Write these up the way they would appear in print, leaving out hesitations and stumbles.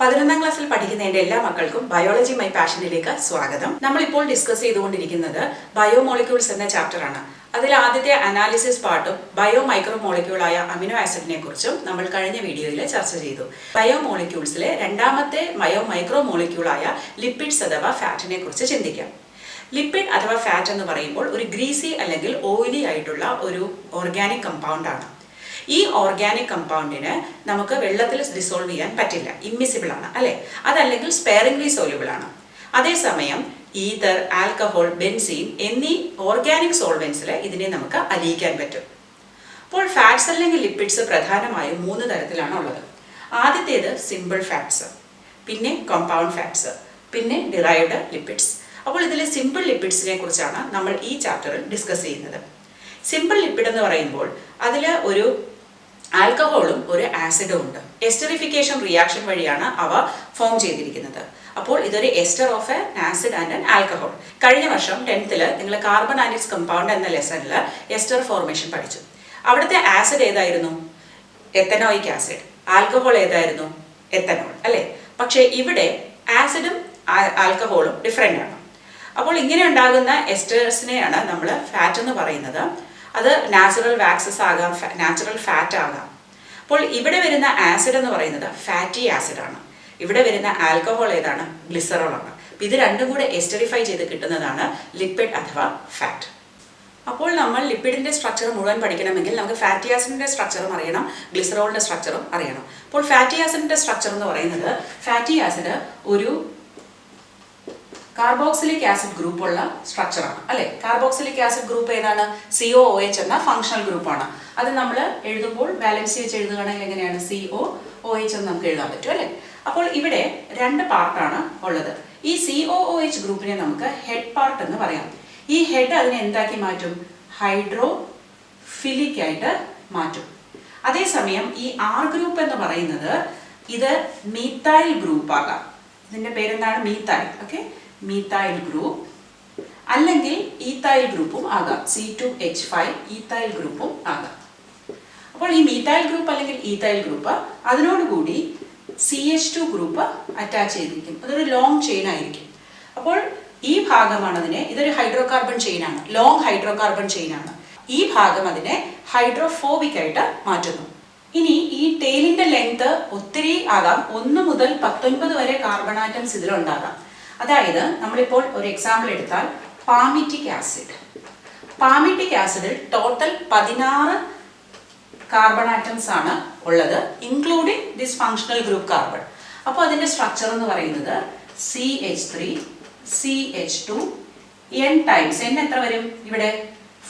11ാം ക്ലാസ്സിൽ പഠിക്കുന്ന എൻ്റെ എല്ലാ മക്കൾക്കും ബയോളജി മൈ പാഷനിലേക്ക് സ്വാഗതം. നമ്മളിപ്പോൾ ഡിസ്കസ് ചെയ്തുകൊണ്ടിരിക്കുന്നത് ബയോമോളിക്യൂൾസ് എന്ന ചാപ്റ്ററാണ്. അതിൽ ആദ്യത്തെ അനാലിസിസ് പാർട്ടും ബയോ മൈക്രോ മോളിക്യൂളായ അമിനോ ആസിഡിനെ കുറിച്ചും നമ്മൾ കഴിഞ്ഞ വീഡിയോയിൽ ചർച്ച ചെയ്തു. ബയോമോളിക്യൂൾസിലെ രണ്ടാമത്തെ ബയോ മൈക്രോ മോളിക്യൂളായ ലിപ്പിഡ്സ് അഥവാ ഫാറ്റിനെ കുറിച്ച് ചിന്തിക്കാം. ലിപ്പിഡ് അഥവാ ഫാറ്റ് എന്ന് പറയുമ്പോൾ ഒരു ഗ്രീസി അല്ലെങ്കിൽ ഓയിലി ആയിട്ടുള്ള ഒരു ഓർഗാനിക് കമ്പൗണ്ട് ആണ്. ഈ ഓർഗാനിക് കമ്പൗണ്ടിന് നമുക്ക് വെള്ളത്തിൽ ഡിസോൾവ് ചെയ്യാൻ പറ്റില്ല, ഇമ്മിസിബിൾ ആണ് അല്ലേ? അതല്ലെങ്കിൽ സ്പെയറിംഗ്ലി സോല്യൂബിൾ ആണ്. അതേസമയം ഈതർ, ആൽക്കഹോൾ, ബെൻസീൻ എന്നീ ഓർഗാനിക് സോൾവെന്റ്സിൽ ഇതിനെ നമുക്ക് അലിയിക്കാൻ പറ്റും. അപ്പോൾ ഫാറ്റ്സ് അല്ലെങ്കിൽ ലിപ്പിഡ്സ് പ്രധാനമായും 3 തരത്തിലാണ് ഉള്ളത്. ആദ്യത്തേത് സിമ്പിൾ ഫാറ്റ്സ്, പിന്നെ കോമ്പൗണ്ട് ഫാറ്റ്സ്, പിന്നെ ഡിറൈവ്ഡ് ലിപ്പിഡ്സ്. അപ്പോൾ ഇതിലെ സിമ്പിൾ ലിപ്പിഡ്സിനെ കുറിച്ചാണ് നമ്മൾ ഈ ചാപ്റ്ററിൽ ഡിസ്കസ് ചെയ്യുന്നത്. സിമ്പിൾ ലിപ്പിഡ് എന്ന് പറയുമ്പോൾ അതിൽ ഒരു ആൽക്കഹോളും ഒരു ആസിഡും ഉണ്ട്. എസ്റ്ററിഫിക്കേഷൻ റിയാക്ഷൻ വഴിയാണ് അവ ഫോം ചെയ്തിരിക്കുന്നത്. അപ്പോൾ ഇതൊരു ester of a acid and an alcohol. കഴിഞ്ഞ വർഷം 10th നിങ്ങൾ കാർബൺ ആൻഡ് ഇറ്റ്സ് കമ്പൗണ്ട് എന്ന ലെസണിൽ എസ്റ്റർ ഫോർമേഷൻ പഠിച്ചു. അവിടുത്തെ ആസിഡ് ഏതായിരുന്നു? Ethanoic acid. ആൽക്കഹോൾ ഏതായിരുന്നു? എത്തനോൾ അല്ലേ? പക്ഷേ ഇവിടെ ആസിഡും ആൽക്കഹോളും ഡിഫറെൻ്റ് ആണ്. അപ്പോൾ ഇങ്ങനെ ഉണ്ടാകുന്ന എസ്റ്റേഴ്സിനെയാണ് നമ്മൾ ഫാറ്റ് എന്ന് പറയുന്നത്. അത് നാച്ചുറൽ വാക്സസ് ആകാം, നാച്ചുറൽ ഫാറ്റ് ആകാം. അപ്പോൾ ഇവിടെ വരുന്ന ആസിഡ് എന്ന് പറയുന്നത് ഫാറ്റി ആസിഡ് ആണ്. ഇവിടെ വരുന്ന ആൽക്കഹോൾ ഏതാണ്? ഗ്ലിസറോൾ ആണ്. ഇത് രണ്ടും കൂടെ എസ്റ്ററിഫൈ ചെയ്ത് കിട്ടുന്നതാണ് ലിപ്പിഡ് അഥവാ ഫാറ്റ്. അപ്പോൾ നമ്മൾ ലിപ്പിഡിന്റെ സ്ട്രക്ചർ മുഴുവൻ പഠിക്കണമെങ്കിൽ നമുക്ക് ഫാറ്റി ആസിഡിന്റെ സ്ട്രക്ചറും അറിയണം, ഗ്ലിസറോളിന്റെ സ്ട്രക്ചറും അറിയണം. അപ്പോൾ ഫാറ്റി ആസിഡിന്റെ സ്ട്രക്ചർ എന്ന് പറയുന്നത്, ഫാറ്റി ആസിഡ് ഒരു കാർബോക്സിലിക് ആസിഡ് ഗ്രൂപ്പ് ഉള്ള സ്ട്രക്ചറാണ് അല്ലെ? കാർബോക്സിലിക് ആസിഡ് ഗ്രൂപ്പ് ഏതാണ്? COOH എന്ന ഫങ്ഷണൽ ഗ്രൂപ്പാണ്. അത് നമ്മൾ എഴുതുമ്പോൾ ബാലൻസ് വെച്ച് എഴുതുകയാണെങ്കിൽ എങ്ങനെയാണ്? COOH എന്ന് നമുക്ക് എഴുതാൻ പറ്റും അല്ലെ? അപ്പോൾ ഇവിടെ 2 പാർട്ടാണ് ഉള്ളത്. ഈ COOH ഗ്രൂപ്പിനെ നമുക്ക് ഹെഡ് പാർട്ട് എന്ന് പറയാം. ഈ ഹെഡ് അതിനെ എന്താക്കി മാറ്റും? ഹൈഡ്രോഫിലിക് ആയിട്ട് മാറ്റും. അതേസമയം ഈ R ഗ്രൂപ്പ് എന്ന് പറയുന്നത് ഇത് മീത്തൈൽ ഗ്രൂപ്പ് ആകാം. ഇതിന്റെ പേരെന്താണ്? മീത്തൈൽ. ഓക്കെ, മീത്തൈൽ ഗ്രൂപ്പ് അല്ലെങ്കിൽ ഈത്തൈൽ ഗ്രൂപ്പും ആകാം. C2H5 ഈത്തൈൽ ഗ്രൂപ്പും ആകാം. അപ്പോൾ ഈ മീത്തൈൽ ഗ്രൂപ്പ് അല്ലെങ്കിൽ ഈത്തൈൽ ഗ്രൂപ്പ് അതിനോടുകൂടി CH2 ഗ്രൂപ്പ് അറ്റാച്ച് ചെയ്തിരിക്കും. അതൊരു ലോങ് ചെയിൻ ആയിരിക്കും. അപ്പോൾ ഈ ഭാഗമാണ് അതിനെ, ഇതൊരു ഹൈഡ്രോകാർബൺ ചെയിൻ ആണ്, ലോങ് ഹൈഡ്രോകാർബൺ ചെയിൻ ആണ്. ഈ ഭാഗം അതിനെ ഹൈഡ്രോഫോബിക് ആയിട്ട് മാറ്റുന്നു. ഇനി ഈ ടെയിലിന്റെ ലെങ്ത് ഒത്തിരി ആകാം. 1 മുതൽ 19 വരെ കാർബൺ ആറ്റംസ് ഇതിലുണ്ടാകാം. അതായത് നമ്മളിപ്പോൾ ഒരു എക്സാമ്പിൾ എടുത്താൽ പാമിറ്റിക് ആസിഡ്. പാമിറ്റിക് ആസിഡിൽ ടോട്ടൽ 16 കാർബൺ ആറ്റംസ് ആണ് ഉള്ളത്, including this functional group carbon. അപ്പോൾ അതിന്റെ സ്ട്രക്ചർ എന്ന് പറയുന്നത് CH3 CH2 N times, N എത്ര വരും ഇവിടെ?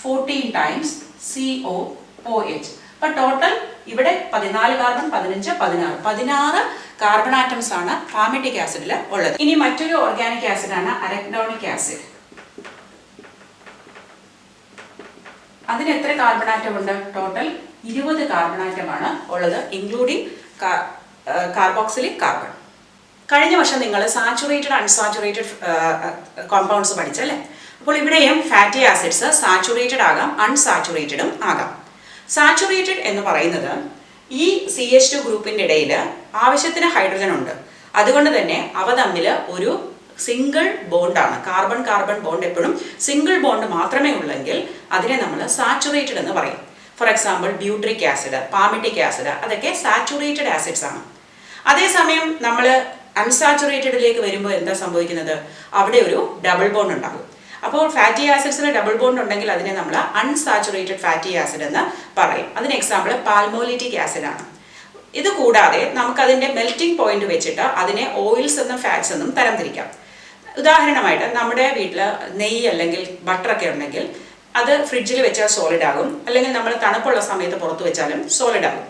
14 ടൈംസ് COOH. അപ്പൊ ടോട്ടൽ ഇവിടെ 14 കാർബൺ, 15, 16 കാർബൺ ആറ്റംസ് ആണ് പാമിറ്റിക് ആസിഡിൽ ഉള്ളത്. ഇനി മറ്റൊരു ഓർഗാനിക് ആസിഡ് ആണ് അരക്ഡോണിക് ആസിഡ്. അതിന് എത്ര കാർബൺ ആറ്റം ഉണ്ട്? ടോട്ടൽ 20 കാർബൺ ആറ്റമാണ് ഉള്ളത്, ഇൻക്ലൂഡിങ് കാർബോക്സിലിക് കാർബൺ. കഴിഞ്ഞ വർഷം നിങ്ങൾ സാച്ചുറേറ്റഡ് അൺസാച്ചുറേറ്റഡ് കോമ്പൗണ്ട്സ് പഠിച്ചല്ലേ? അപ്പോൾ ഇവിടെയും ഫാറ്റി ആസിഡ്സ് സാച്ചുറേറ്റഡ് ആകാം, അൺസാച്ചുറേറ്റഡും ആകാം. സാച്ചുറേറ്റഡ് എന്ന് പറയുന്നത് ഈ CH2 ഗ്രൂപ്പിന്റെ ഇടയിൽ ആവശ്യത്തിന് ഹൈഡ്രജൻ ഉണ്ട്. അതുകൊണ്ട് തന്നെ അവ തമ്മിൽ ഒരു സിംഗിൾ ബോണ്ടാണ്. കാർബൺ കാർബൺ ബോണ്ട് എപ്പോഴും സിംഗിൾ ബോണ്ട് മാത്രമേ ഉള്ളെങ്കിൽ അതിനെ നമ്മൾ സാച്ചുറേറ്റഡ് എന്ന് പറയും. For example butyric acid, palmitic acid, അതൊക്കെ സാച്ചുറേറ്റഡ് ആസിഡ്സ് ആണ്. അതേസമയം നമ്മൾ അൺസാച്ചുറേറ്റഡിലേക്ക് വരുമ്പോൾ എന്താ സംഭവിക്കുന്നത്? അവിടെ ഒരു ഡബിൾ ബോണ്ട് ഉണ്ടാകും. അപ്പോൾ ഫാറ്റി ആസിഡ്സിന് ഡബിൾ ബോണ്ട് ഉണ്ടെങ്കിൽ അതിനെ നമ്മൾ അൺസാച്ചുറേറ്റഡ് ഫാറ്റി ആസിഡ് എന്ന് പറയും. അതിന് എക്സാമ്പിൾ പാൽമോലിറ്റിക് ആസിഡ് ആണ്. ഇത് കൂടാതെ നമുക്കതിൻ്റെ മെൽറ്റിംഗ് പോയിന്റ് വെച്ചിട്ട് അതിനെ ഓയിൽസ് എന്നും ഫാറ്റ്സ് എന്നും തരംതിരിക്കാം. ഉദാഹരണമായിട്ട് നമ്മുടെ വീട്ടിൽ നെയ്യ് അല്ലെങ്കിൽ ബട്ടറൊക്കെ ഉണ്ടെങ്കിൽ അത് ഫ്രിഡ്ജിൽ വെച്ചാൽ സോളിഡ് ആകും, അല്ലെങ്കിൽ നമ്മൾ തണുപ്പുള്ള സമയത്ത് പുറത്ത് വെച്ചാലും സോളിഡ് ആകും.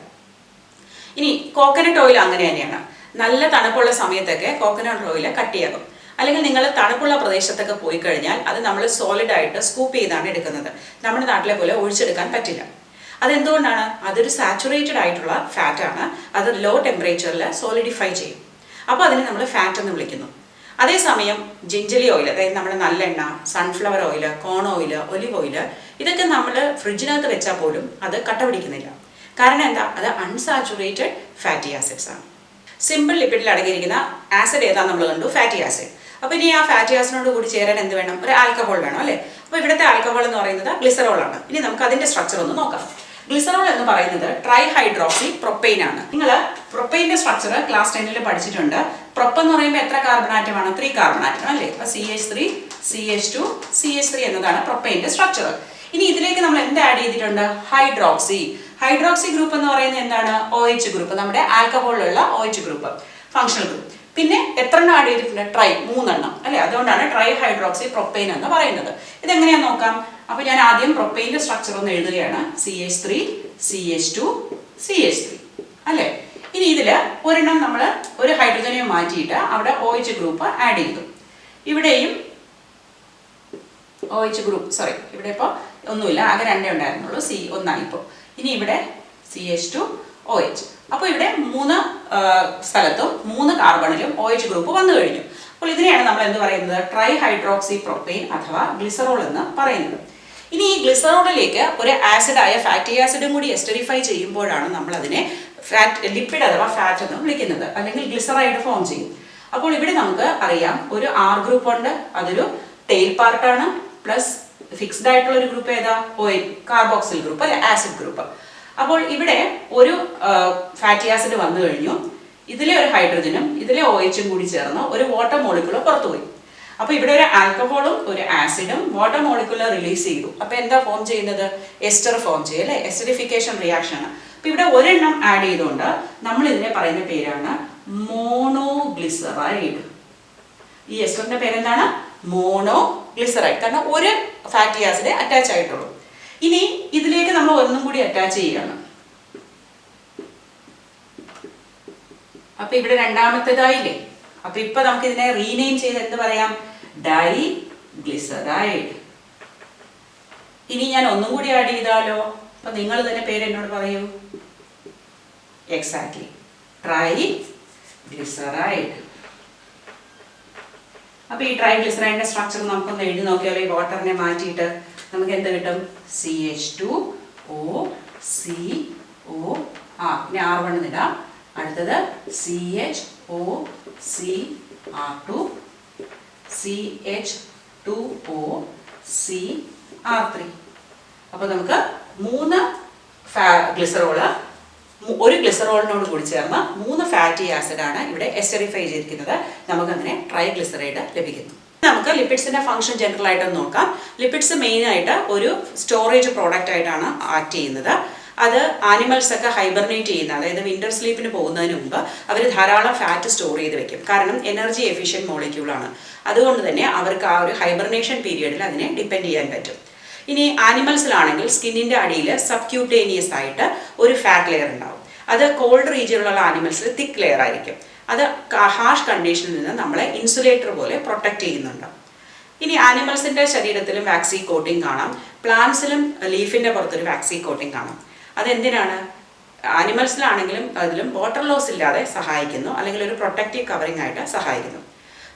ഇനി കോക്കനട്ട് ഓയിൽ അങ്ങനെ തന്നെയാണ്. നല്ല തണുപ്പുള്ള സമയത്തൊക്കെ കോക്കനട്ട് ഓയിൽ കട്ടിയാകും. അല്ലെങ്കിൽ നിങ്ങൾ തണുപ്പുള്ള പ്രദേശത്തൊക്കെ പോയി കഴിഞ്ഞാൽ അത് നമ്മൾ സോളിഡ് ആയിട്ട് സ്കൂപ്പ് ചെയ്താണ് എടുക്കുന്നത്. നമ്മുടെ നാട്ടിലെ പോലെ ഒഴിച്ചെടുക്കാൻ പറ്റില്ല. അതെന്തുകൊണ്ടാണ്? അതൊരു സാച്ചുറേറ്റഡ് ആയിട്ടുള്ള ഫാറ്റ് ആണ്. അത് ലോ ടെമ്പറേച്ചറിൽ സോളിഡിഫൈ ചെയ്യും. അപ്പോൾ അതിനെ നമ്മൾ ഫാറ്റ് എന്ന് വിളിക്കുന്നു. അതേസമയം ജിഞ്ചലി ഓയിൽ, അതായത് നമ്മുടെ നല്ലെണ്ണ, സൺഫ്ലവർ ഓയിൽ, കോൺ ഓയിൽ, ഒലിവ് ഓയിൽ, ഇതൊക്കെ നമ്മൾ ഫ്രിഡ്ജിനകത്ത് വെച്ചാൽ പോലും അത് കട്ട പിടിക്കുന്നില്ല. കാരണം എന്താ? അത് അൺസാച്ചുറേറ്റഡ് ഫാറ്റി ആസിഡ്സ് ആണ്. സിമ്പിൾ ലിപ്പിഡിൽ അടങ്ങിയിരിക്കുന്ന ആസിഡ് ഏതാണെന്ന് നമ്മൾ കണ്ടു, ഫാറ്റി ആസിഡ്. അപ്പോൾ ഇനി ആ ഫാറ്റി ആസിഡിനോട് കൂടി ചേരാൻ എന്ത് വേണം? ഒരു ആൽക്കഹോൾ വേണം അല്ലേ? അപ്പോൾ ഇവിടുത്തെ ആൽക്കഹോൾ എന്ന് പറയുന്നത് ഗ്ലിസറോൾ ആണ്. ഇനി നമുക്ക് അതിന്റെ സ്ട്രക്ചർ ഒന്ന് നോക്കാം. ഗ്ലിസറോൾ എന്ന് പറയുന്നത് ട്രൈഹൈഡ്രോക്സി പ്രൊപ്പൈൻ ആണ്. നിങ്ങൾ പ്രൊപ്പൈൻ്റെ സ്ട്രക്ചർ ക്ലാസ് 10 പഠിച്ചിട്ടുണ്ട്. പ്രൊപ്പ് എന്ന് പറയുമ്പോൾ എത്ര കാർബൺ ആറ്റമാണ്? 3 കാർബൺ ആറ്റം അല്ലേ? അപ്പോൾ CH3 CH2 CH3 എന്നതാണ് പ്രൊപ്പൈൻ്റെ സ്ട്രക്ചർ. ഇനി ഇതിലേക്ക് നമ്മൾ എന്ത് ആഡ് ചെയ്തിട്ടുണ്ട്? ഹൈഡ്രോക്സി. ഹൈഡ്രോക്സി ഗ്രൂപ്പ് എന്ന് പറയുന്നത് എന്താണ്? OH ഗ്രൂപ്പ്, നമ്മുടെ ആൽക്കഹോളിലുള്ള OH ഗ്രൂപ്പ്, ഫങ്ഷണൽ ഗ്രൂപ്പ്. പിന്നെ എത്ര എണ്ണം ആഡ് ചെയ്തിട്ടുണ്ട്? 3 എണ്ണം അല്ലേ? അതുകൊണ്ടാണ് ട്രൈഹൈഡ്രോക്സി പ്രൊപ്പൈൻ എന്ന് പറയുന്നത്. ഇതെങ്ങനെയാന്ന് നോക്കാം. അപ്പോൾ ഞാൻ ആദ്യം പ്രൊപ്പൈൻ്റെ സ്ട്രക്ചർ ഒന്ന് എഴുതുകയാണ്. CH3 CH2 CH3 അല്ലേ? ഇനി ഇതിൽ ഒരെണ്ണം നമ്മൾ ഒരു ഹൈഡ്രജനെ മാറ്റിയിട്ട് അവിടെ OH ഗ്രൂപ്പ് ആഡ് ചെയ്തു. ഇവിടെയും OH ഗ്രൂപ്പ്, സോറി, ഇവിടെ ഇപ്പോൾ ഒന്നുമില്ല, ആകെ 2 ഉണ്ടായിരുന്നുള്ളൂ, ഒന്നായി ഇപ്പോൾ. ഇനി ഇവിടെ CH2 OH. അപ്പോൾ ഇവിടെ 3 സ്ഥലത്തും 3 കാർബണിലും OH ഗ്രൂപ്പ് വന്നു കഴിഞ്ഞു. അപ്പോൾ ഇതിനെയാണ് നമ്മൾ എന്ത് പറയുന്നത്? ട്രൈഹൈഡ്രോക്സി പ്രൊപ്പൈൻ അഥവാ ഗ്ലിസറോൾ എന്ന് പറയുന്നത്. ഇനി ഈ ഗ്ലിസറോളിലേക്ക് ഒരു ആസിഡായ ഫാറ്റി ആസിഡും കൂടി എസ്റ്ററിഫൈ ചെയ്യുമ്പോഴാണ് നമ്മൾ അതിനെ ലിപ്പിഡ് അഥവാ ഫാറ്റ് എന്ന് വിളിക്കുന്നത്, അല്ലെങ്കിൽ ഗ്ലിസറൈഡ് ഫോം ചെയ്യും. അപ്പോൾ ഇവിടെ നമുക്ക് അറിയാം ഒരു R ഗ്രൂപ്പ് ഉണ്ട്, അതൊരു ടെയിൽ പാർട്ടാണ്. പ്ലസ് ഫിക്സ്ഡ് ആയിട്ടുള്ള ഒരു ഗ്രൂപ്പ് ഏതാ? കാർബോക്സിൽ ഗ്രൂപ്പ് അല്ലെ, ആസിഡ് ഗ്രൂപ്പ്. അപ്പോൾ ഇവിടെ ഒരു ഫാറ്റി ആസിഡ് വന്നു കഴിഞ്ഞു, ഇതിലെ ഒരു ഹൈഡ്രജനും ഇതിലെ OHും കൂടി ചേർന്ന് ഒരു വാട്ടർ മോളിക്യൂൾ പുറത്തുപോയി. അപ്പോൾ ഇവിടെ ഒരു ആൽക്കഹോളും ഒരു ആസിഡും വാട്ടർ മോളിക്യൂൾ റിലീസ് ചെയ്തു. അപ്പോൾ എന്താ ഫോം ചെയ്യുന്നത്? എസ്റ്റർ ഫോം ചെയ്യും അല്ലേ? എസ്റ്ററിഫിക്കേഷൻ റിയാക്ഷൻ ആണ്. അപ്പോൾ ഇവിടെ ഒരെണ്ണം ആഡ് ചെയ്തുകൊണ്ട് നമ്മൾ ഇതിനെ പറയുന്ന പേരാണ് മോണോഗ്ലിസറൈഡ്. ഈ എസ്റ്ററിന്റെ പേരെന്താണ്? മോണോഗ്ലിസറൈഡ്. കാരണം ഒരു ഫാറ്റി ആസിഡ് അറ്റാച്ച് ആയിട്ടുള്ളൂ. ഇനി ഇതിലേക്ക് നമ്മൾ ഒന്നും കൂടി അറ്റാച്ച് ചെയ്യുകയാണ്. അപ്പൊ ഇവിടെ രണ്ടാമത്തേതായില്ലേ? അപ്പൊ ഇപ്പൊ നമുക്ക് ഇതിനെ റീനെയിം ചെയ്ത് എന്ത് പറയാം? ഡൈഗ്ലിസറൈഡ്. ഇനി ഞാൻ ഒന്നും കൂടി ആഡ് ചെയ്താലോ? അപ്പൊ നിങ്ങൾ തന്നെ പേര് എന്നോട് പറയൂ. Exactly, triglyceride. അപ്പൊ ഈ ട്രൈഗ്ലിസറൈഡിന്റെ സ്ട്രക്ചർ നമുക്കൊന്ന് എഴുതി നോക്കിയാലോ? ഈ വാട്ടറിനെ മാറ്റിയിട്ട് നമുക്ക് എന്ത് കിട്ടും? CH2O CO. ഇനി R1 ഇടാം. അടുത്തത് CHO CR2 CH2O CR3. അപ്പോൾ നമുക്ക് 3 ഗ്ലിസറോള് ഒരു ഗ്ലിസറോളിനോട് കൂടി ചേർന്ന് 3 ഫാറ്റി ആസിഡാണ് ഇവിടെ എസ്റ്ററിഫൈ ചെയ്തിരിക്കുന്നത്. നമുക്കങ്ങനെ ട്രൈഗ്ലിസറൈഡ് ലഭിക്കുന്നു. നമുക്ക് ലിപ്പിഡ്സിന്റെ ഫംഗ്ഷൻ ജനറൽ ആയിട്ടൊന്ന് നോക്കാം. ലിപ്പിഡ്സ് മെയിൻ ആയിട്ട് ഒരു സ്റ്റോറേജ് പ്രോഡക്റ്റ് ആയിട്ടാണ് ആക്ട് ചെയ്യുന്നത്. അത് ആനിമൽസ് ഒക്കെ ഹൈബർനേറ്റ് ചെയ്യുന്ന, അതായത് വിന്റർ സ്ലീപ്പിന് പോകുന്നതിന് മുമ്പ് അവർ ധാരാളം ഫാറ്റ് സ്റ്റോർ ചെയ്ത് വെക്കും. കാരണം എനർജി എഫിഷ്യൻറ്റ് മോളിക്യൂളാണ്. അതുകൊണ്ട് തന്നെ അവർക്ക് ആ ഒരു ഹൈബർനേഷൻ പീരിയഡിൽ അതിനെ ഡിപ്പെൻഡ് ചെയ്യാൻ പറ്റും. ഇനി ആനിമൽസിലാണെങ്കിൽ സ്കിന്നിൻ്റെ അടിയിൽ സബ്ക്യൂട്ടേനിയസ് ആയിട്ട് ഒരു ഫാറ്റ് ലെയർ ഉണ്ടാവും. അത് കോൾഡ് റീജിയനിലുള്ള ആനിമൽസിൽ തിക്ക് ലെയർ ആയിരിക്കും. അത് ഹാർഷ് കണ്ടീഷനിൽ നിന്ന് നമ്മളെ ഇൻസുലേറ്റർ പോലെ പ്രൊട്ടക്റ്റ് ചെയ്യുന്നുണ്ട്. ഇനി ആനിമൽസിൻ്റെ ശരീരത്തിലും വാക്സി കോട്ടിംഗ് കാണാം. പ്ലാന്റ്സിലും ലീഫിൻ്റെ പുറത്തൊരു വാക്സി കോട്ടിംഗ് കാണാം. അതെന്തിനാണ്? ആനിമൽസിലാണെങ്കിലും അതിലും വാട്ടർ ലോസ് ഇല്ലാതെ സഹായിക്കുന്നു, അല്ലെങ്കിൽ ഒരു പ്രൊട്ടക്റ്റീവ് കവറിംഗ് ആയിട്ട് സഹായിക്കുന്നു.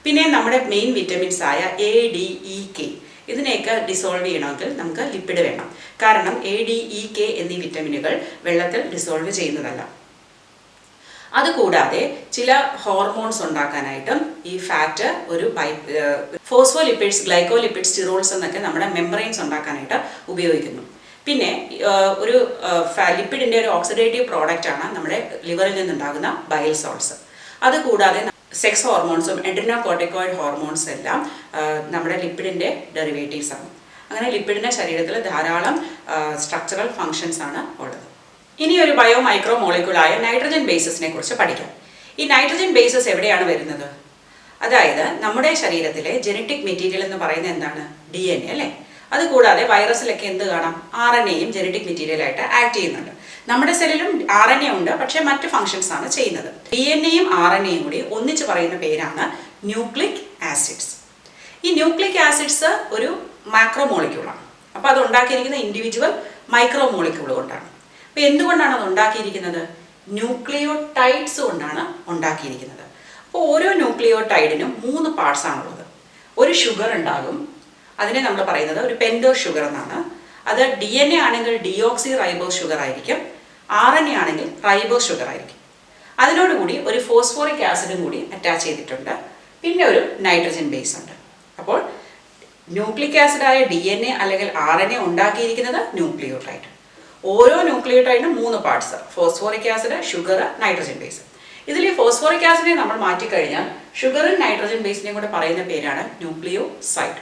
പിന്നെ നമ്മുടെ മെയിൻ വിറ്റമിൻസ് ആയ ADEK ഇതിനെയൊക്കെ ഡിസോൾവ് ചെയ്യണമെങ്കിൽ നമുക്ക് ലിപ്പിഡ് വേണം. കാരണം ADEK എന്നീ വിറ്റമിനുകൾ വെള്ളത്തിൽ ഡിസോൾവ് ചെയ്യുന്നതല്ല. അതുകൂടാതെ ചില ഹോർമോൺസ് ഉണ്ടാക്കാനായിട്ടും ഈ ഫാറ്റ് ഒരു ഫോസ്ഫോലിപ്പിഡ്സ്, ഗ്ലൈക്കോലിപ്പിഡ്സ്, സ്റ്റിറോൾസ് എന്നൊക്കെ നമ്മുടെ മെംബ്രെയിൻസ് ഉണ്ടാക്കാനായിട്ട് ഉപയോഗിക്കുന്നു. പിന്നെ ഒരു ലിപ്പിഡിൻ്റെ ഒരു ഓക്സിഡേറ്റീവ് പ്രോഡക്റ്റ് ആണ് നമ്മുടെ ലിവറിൽ നിന്നുണ്ടാകുന്ന ബൈൽ സോൾട്സ്. അതുകൂടാതെ സെക്സ് ഹോർമോൺസും എൻഡ്രിനോകോർട്ടിക്കോയിഡ് ഹോർമോൺസ് എല്ലാം നമ്മുടെ ലിപ്പിഡിൻ്റെ ഡെറിവേറ്റീവ്സ് ആണ്. അങ്ങനെ ലിപ്പിഡിൻ്റെ ശരീരത്തിൽ ധാരാളം സ്ട്രക്ചറൽ ഫങ്ഷൻസ് ആണ് ഉള്ളത്. ഇനി ഒരു ബയോ മൈക്രോ മോളിക്യൂളായ നൈട്രജൻ ബേസസിനെ കുറിച്ച് പഠിക്കാം. ഈ നൈട്രജൻ ബേസസ് എവിടെയാണ് വരുന്നത്? അതായത് നമ്മുടെ ശരീരത്തിലെ ജനറ്റിക് മെറ്റീരിയൽ എന്ന് പറയുന്നത് എന്താണ്? DNA അല്ലേ? അതുകൂടാതെ വൈറസിലൊക്കെ എന്ത് കാണാം? RNAയും ജനറ്റിക് മെറ്റീരിയലായിട്ട് ആക്ട് ചെയ്യുന്നുണ്ട്. നമ്മുടെ സെല്ലിലും RNA ഉണ്ട്, പക്ഷേ മറ്റ് ഫങ്ഷൻസ് ആണ് ചെയ്യുന്നത്. DNAയും RNAയും കൂടി ഒന്നിച്ച് പറയുന്ന പേരാണ് ന്യൂക്ലിക് ആസിഡ്സ്. ഈ ന്യൂക്ലിക് ആസിഡ്സ് ഒരു മാക്രോ മോളിക്യൂളാണ്. അപ്പോൾ അത് ഉണ്ടാക്കിയിരിക്കുന്ന ഇൻഡിവിജ്വൽ മൈക്രോ മോളിക്യൂൾ കൊണ്ടാണ്. അപ്പോൾ എന്തുകൊണ്ടാണ് അത് ഉണ്ടാക്കിയിരിക്കുന്നത്? ന്യൂക്ലിയോടൈഡ്സ് കൊണ്ടാണ് ഉണ്ടാക്കിയിരിക്കുന്നത്. അപ്പോൾ ഓരോ ന്യൂക്ലിയോടൈഡിനും 3 പാർട്സ് ആണുള്ളത്. ഒരു ഷുഗർ ഉണ്ടാകും, അതിനെ നമ്മൾ പറയുന്നത് ഒരു പെൻറ്റോസ് ഷുഗർ എന്നാണ്. അത് DNA ആണെങ്കിൽ ഡിയോക്സി റൈബോസ് ഷുഗർ ആയിരിക്കും, RNA ആണെങ്കിൽ റൈബോസ് ഷുഗർ ആയിരിക്കും. അതിനോടുകൂടി ഒരു ഫോസ്ഫോറിക് ആസിഡും കൂടി അറ്റാച്ച് ചെയ്തിട്ടുണ്ട്. പിന്നെ ഒരു നൈട്രജൻ ബേസ് ഉണ്ട്. അപ്പോൾ ന്യൂക്ലിക് ആസിഡായ DNA അല്ലെങ്കിൽ RNA ഉണ്ടാക്കിയിരിക്കുന്നത് ന്യൂക്ലിയോടൈഡ്. ഓരോ ന്യൂക്ലിയോടൈഡിനും 3 parts: phosphoric acid, sugar, nitrogen base. ഇതിൽ ഈ ഫോസ്ഫോറിക് ആസിഡിനെ നമ്മൾ മാറ്റിക്കഴിഞ്ഞാൽ ഷുഗറും നൈട്രജൻ ബേസിനെയും കൂടെ പറയുന്ന പേരാണ് ന്യൂക്ലിയോസൈഡ്.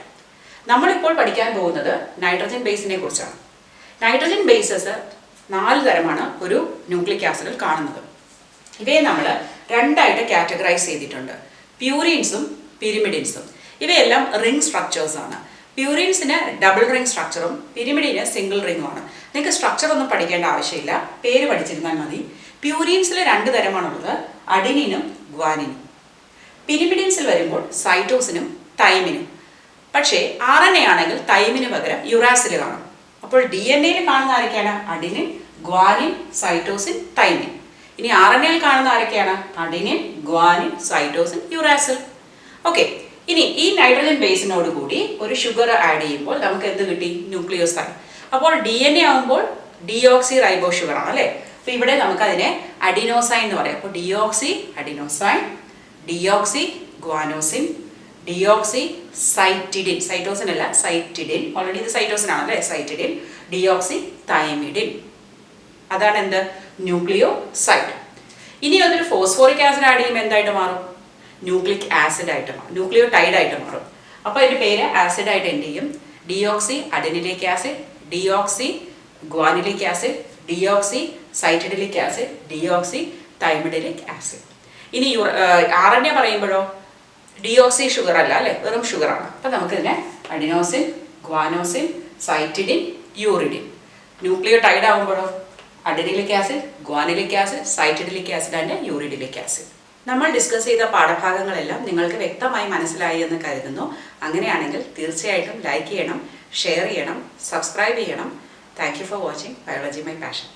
നമ്മളിപ്പോൾ പഠിക്കാൻ പോകുന്നത് നൈട്രജൻ ബേസിനെ കുറിച്ചാണ്. നൈട്രജൻ ബേസസ് 4 തരമാണ് ഒരു ന്യൂക്ലിക് ആസിഡിൽ കാണുന്നത്. ഇവയെ നമ്മൾ 2ആയിട്ട് കാറ്റഗറൈസ് ചെയ്തിട്ടുണ്ട്: പ്യൂരിൻസും പിരിമിഡിൻസും. ഇവയെല്ലാം റിംഗ് സ്ട്രക്ചേഴ്സ് ആണ്. പ്യൂരിൻസിന് ഡബിൾ റിംഗ് സ്ട്രക്ചറും പിരിമിഡിന് സിംഗിൾ റിംഗും ആണ്. നിങ്ങൾക്ക് സ്ട്രക്ചർ ഒന്നും പഠിക്കേണ്ട ആവശ്യമില്ല, പേര് പഠിച്ചിരുന്നാൽ മതി. പ്യൂരിൻസിൽ 2 തരമാണുള്ളത്: അഡിനിനും ഗ്വാനിനും. പിരിമിഡിൻസിൽ വരുമ്പോൾ സൈറ്റോസിനും തൈമിനും. പക്ഷേ RNA ആണെങ്കിൽ തൈമിന് പകരം യുറാസിൽ കാണും. അപ്പോൾ DNA കാണുന്ന ആരൊക്കെയാണ്? Adenine, guanine, cytosine, thymine. ഇനി RNA കാണുന്ന ആരൊക്കെയാണ്? Adenine, guanine, cytosine, uracil. Okay, ഇനി ഈ നൈട്രജൻ ബേസിനോട് കൂടി ഒരു ഷുഗർ ആഡ് ചെയ്യുമ്പോൾ നമുക്ക് എന്ത് കിട്ടി? ന്യൂക്ലിയോസൈഡ്. അപ്പോൾ DNA ആകുമ്പോൾ ഡിയോക്സി റൈബോ ഷുഗർ ആണ് അല്ലേ? അപ്പൊ ഇവിടെ നമുക്കതിനെ അഡിനോസൈൻ എന്ന് പറയാം. അപ്പോൾ deoxy adenosine, deoxy guanosine, deoxy സൈറ്റിഡിൻ, cytosine അല്ല സൈറ്റിഡിൻ, ഓൾറെഡി ഇത് സൈറ്റോസിൻ ആണല്ലേ, സൈറ്റിഡിൻ, ഡിയോക്സി തൈമിഡിൻ. അതാണ് എന്ത്? ന്യൂക്ലിയോസൈഡ്. ഇനി അതൊരു ഫോസ്ഫോറിക് ആസിഡ് ആഡ് ചെയ്യുമ്പോൾ എന്തായിട്ട് മാറും? ന്യൂക്ലിക് ആസിഡ് ആയിട്ട് മാറും, ന്യൂക്ലിയോടൈഡ് ആയിട്ട് മാറും. അപ്പോൾ അതിൻ്റെ പേര് ആസിഡ് ആയിട്ട് എന്ത് ചെയ്യും? Deoxy adenylic acid, deoxy guanylic acid, deoxy cytidylic acid, deoxy thymidylic acid. ഇനി RNA പറയുമ്പോഴോ ഡിയോക്സി ഷുഗർ അല്ല അല്ലേ, വെറും ഷുഗറാണ്. അപ്പം നമുക്കിതിനെ adenosine, guanosine, cytidine, uridine. Nucleotide ആകുമ്പോഴോ adenylic acid, guanylic acid, cytidylic acid and uridylic acid. നമ്മൾ ഡിസ്കസ് ചെയ്ത പാഠഭാഗങ്ങളെല്ലാം നിങ്ങൾക്ക് വ്യക്തമായി മനസ്സിലായി എന്ന് കരുതുന്നു. അങ്ങനെയാണെങ്കിൽ തീർച്ചയായിട്ടും ലൈക്ക് ചെയ്യണം, ഷെയർ ചെയ്യണം, സബ്സ്ക്രൈബ് ചെയ്യണം. Thank you for watching biology my passion.